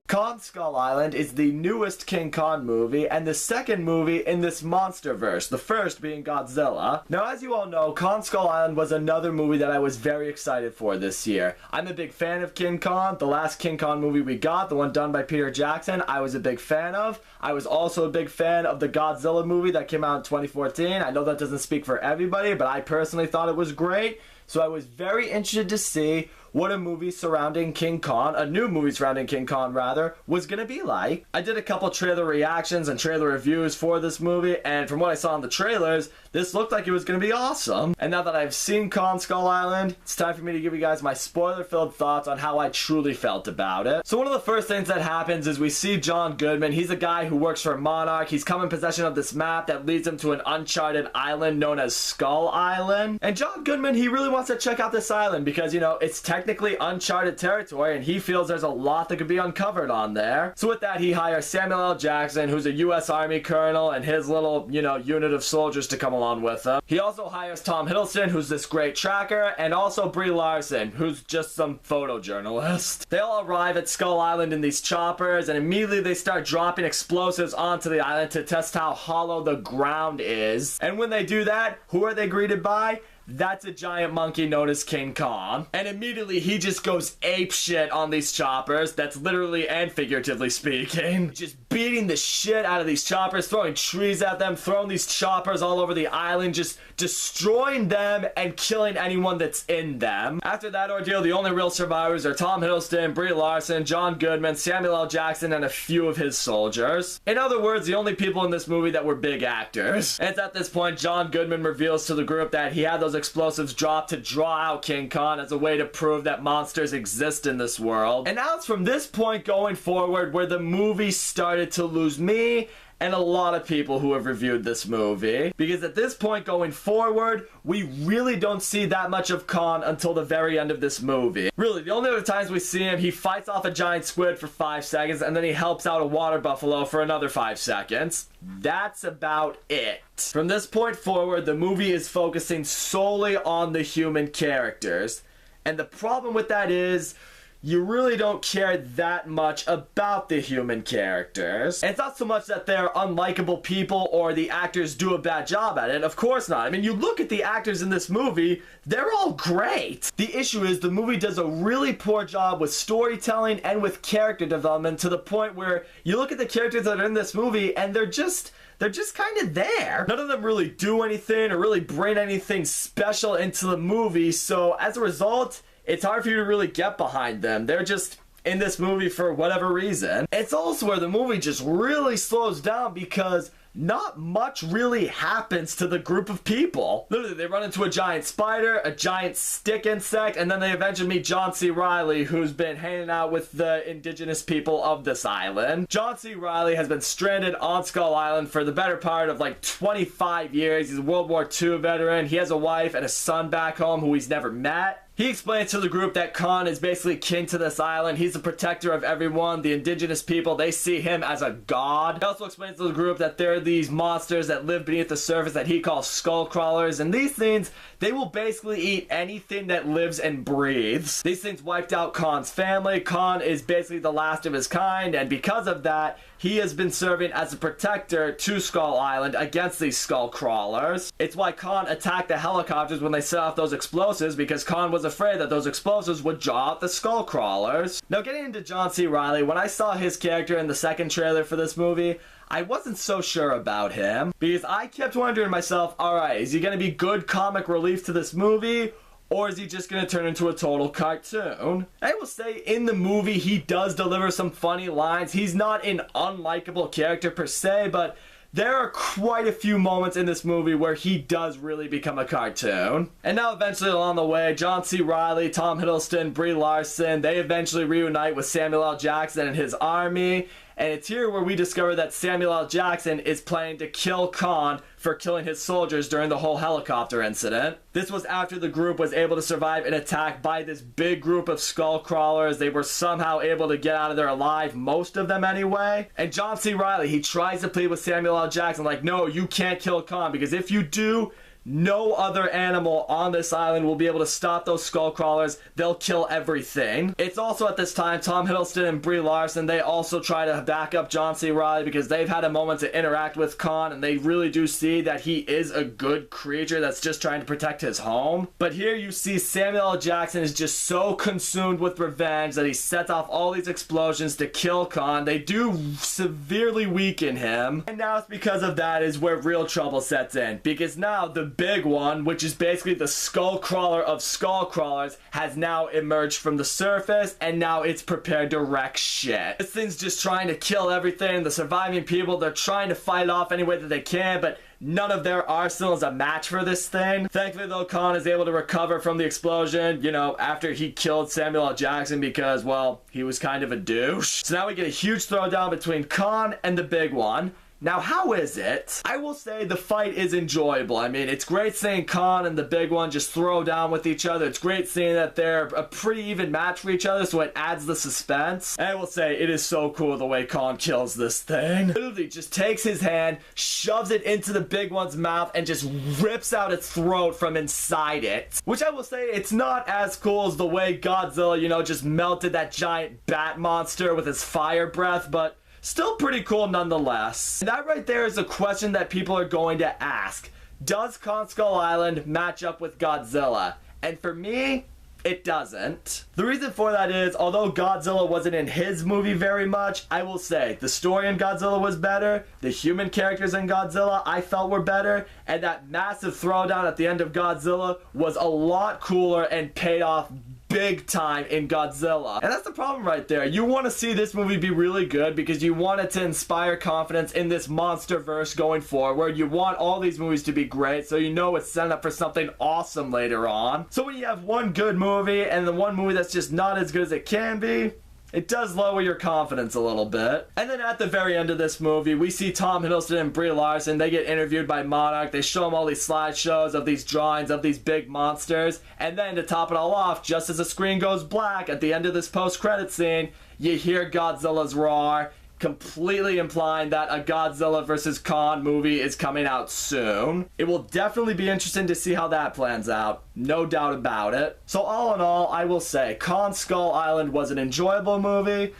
Kong Skull Island is the newest King Kong movie and the second movie in this MonsterVerse, the first being Godzilla. Now, as you all know, Kong Skull Island was another movie that I was very excited for this year. I'm a big fan of King Kong. The last King Kong movie we got, the one done by Peter Jackson, I was a big fan of. I was also a big fan of the Godzilla movie that came out in 2014. I know that doesn't speak for everybody, but I personally thought it was great. So I was very interested to see what a movie surrounding King Kong, a new movie surrounding King Kong rather, was gonna be like. I did a couple trailer reactions and trailer reviews for this movie, and from what I saw in the trailers, this looked like it was gonna be awesome. And now that I've seen Kong Skull Island, it's time for me to give you guys my spoiler-filled thoughts on how I truly felt about it. So one of the first things that happens is we see John Goodman. He's a guy who works for Monarch. He's come in possession of this map that leads him to an uncharted island known as Skull Island. And John Goodman, he really wants to check out this island because, you know, it's technically uncharted territory and he feels there's a lot that could be uncovered on there. So with that, he hires Samuel L. Jackson, who's a U.S. Army colonel, and his little, you know, unit of soldiers to come along with him. He also hires Tom Hiddleston, who's this great tracker, and also Brie Larson, who's just some photojournalist. They all arrive at Skull Island in these choppers, and immediately they start dropping explosives onto the island to test how hollow the ground is. And when they do that, who are they greeted by? That's a giant monkey known as King Kong. And immediately he just goes apeshit on these choppers. That's literally and figuratively speaking. Just beating the shit out of these choppers, throwing trees at them, throwing these choppers all over the island, just destroying them and killing anyone that's in them. After that ordeal, the only real survivors are Tom Hiddleston, Brie Larson, John Goodman, Samuel L. Jackson, and a few of his soldiers. In other words, the only people in this movie that were big actors. And it's at this point John Goodman reveals to the group that he had those explosives dropped to draw out King Kong as a way to prove that monsters exist in this world. And now it's from this point going forward where the movie started to lose me and a lot of people who have reviewed this movie. Because at this point going forward, we really don't see that much of Kong until the very end of this movie. Really, the only other times we see him, he fights off a giant squid for 5 seconds, and then he helps out a water buffalo for another 5 seconds. That's about it. From this point forward, the movie is focusing solely on the human characters. And the problem with that is, you really don't care that much about the human characters. And it's not so much that they're unlikable people or the actors do a bad job at it. Of course not. I mean, you look at the actors in this movie, they're all great. The issue is the movie does a really poor job with storytelling and with character development to the point where you look at the characters that are in this movie and they're just kind of there. None of them really do anything or really bring anything special into the movie, so as a result, it's hard for you to really get behind them. They're just in this movie for whatever reason. It's also where the movie just really slows down because not much really happens to the group of people. Literally, they run into a giant spider, a giant stick insect, and then they eventually meet John C. Reilly, who's been hanging out with the indigenous people of this island. John C. Reilly has been stranded on Skull Island for the better part of like 25 years. He's a World War II veteran. He has a wife and a son back home who he's never met. He explains to the group that Kong is basically king to this island. He's the protector of everyone. The indigenous people, they see him as a god. He also explains to the group that there are these monsters that live beneath the surface that he calls skull crawlers. And these things, they will basically eat anything that lives and breathes. These things wiped out Kong's family. Kong is basically the last of his kind. And because of that, he has been serving as a protector to Skull Island against these skull crawlers. It's why Kong attacked the helicopters when they set off those explosives, because Kong was afraid that those explosives would draw out the skull crawlers. Now, getting into John C. Reilly, when I saw his character in the second trailer for this movie, I wasn't so sure about him, because I kept wondering to myself, alright, is he going to be good comic relief to this movie? Or is he just going to turn into a total cartoon? I will say, in the movie, he does deliver some funny lines. He's not an unlikable character per se, but there are quite a few moments in this movie where he does really become a cartoon. And now eventually along the way, John C. Reilly, Tom Hiddleston, Brie Larson, they eventually reunite with Samuel L. Jackson and his army. And it's here where we discover that Samuel L. Jackson is planning to kill Kong for killing his soldiers during the whole helicopter incident. This was after the group was able to survive an attack by this big group of skull crawlers. They were somehow able to get out of there alive, most of them anyway. And John C. Reilly, he tries to plead with Samuel L. Jackson like, no, you can't kill Kong, because if you do, no other animal on this island will be able to stop those skull crawlers. They'll kill everything. It's also at this time Tom Hiddleston and Brie Larson, they also try to back up John C. Reilly because they've had a moment to interact with Khan, and they really do see that he is a good creature that's just trying to protect his home. But here you see Samuel L. Jackson is just so consumed with revenge that he sets off all these explosions to kill Khan. They do severely weaken him, and now it's because of that is where real trouble sets in, because now the big one, which is basically the skull crawler of skull crawlers, has now emerged from the surface, and now it's prepared to wreck shit. This thing's just trying to kill everything. The surviving people, they're trying to fight off any way that they can, but none of their arsenal is a match for this thing. Thankfully though, Khan is able to recover from the explosion, you know, after he killed Samuel L. Jackson because, well, he was kind of a douche. So now we get a huge throwdown between Khan and the big one. Now, how is it? I will say the fight is enjoyable. I mean, it's great seeing Khan and the big one just throw down with each other. It's great seeing that they're a pretty even match for each other, so it adds the suspense. And I will say, it is so cool the way Khan kills this thing. Literally just takes his hand, shoves it into the big one's mouth, and just rips out its throat from inside it. Which I will say, it's not as cool as the way Godzilla, you know, just melted that giant bat monster with his fire breath, but still pretty cool nonetheless. And that right there is a question that people are going to ask. Does Kong Skull Island match up with Godzilla? And for me, it doesn't. The reason for that is, although Godzilla wasn't in his movie very much, I will say, the story in Godzilla was better, the human characters in Godzilla I felt were better, and that massive throwdown at the end of Godzilla was a lot cooler and paid off big time in Godzilla. And that's the problem right there. You want to see this movie be really good because you want it to inspire confidence in this MonsterVerse going forward. You want all these movies to be great, so you know it's set up for something awesome later on. So when you have one good movie and the one movie that's just not as good as it can be, it does lower your confidence a little bit. And then at the very end of this movie, we see Tom Hiddleston and Brie Larson. They get interviewed by Monarch. They show them all these slideshows of these drawings of these big monsters. And then to top it all off, just as the screen goes black at the end of this post-credit scene, you hear Godzilla's roar, completely implying that a Godzilla vs. Kong movie is coming out soon. It will definitely be interesting to see how that plans out. No doubt about it. So all in all, I will say Kong Skull Island was an enjoyable movie,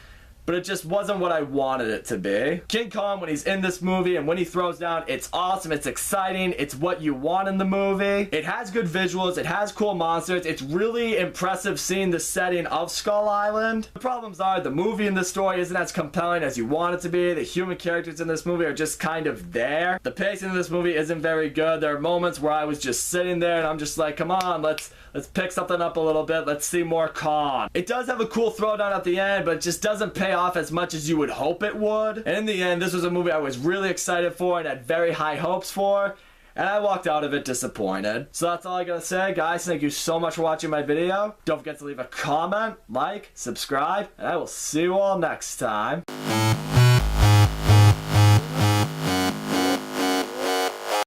but it just wasn't what I wanted it to be. King Kong, when he's in this movie and when he throws down, it's awesome, it's exciting, it's what you want in the movie. It has good visuals, it has cool monsters, it's really impressive seeing the setting of Skull Island. The problems are the movie and the story isn't as compelling as you want it to be. The human characters in this movie are just kind of there. The pacing of this movie isn't very good. There are moments where I was just sitting there and I'm just like, come on, let's pick something up a little bit. Let's see more Kong. It does have a cool throwdown at the end, but it just doesn't pay off as much as you would hope it would. And in the end, this was a movie I was really excited for and had very high hopes for, and I walked out of it disappointed. So that's all I gotta say, guys. Thank you so much for watching my video. Don't forget to leave a comment, like, subscribe, and I will see you all next time.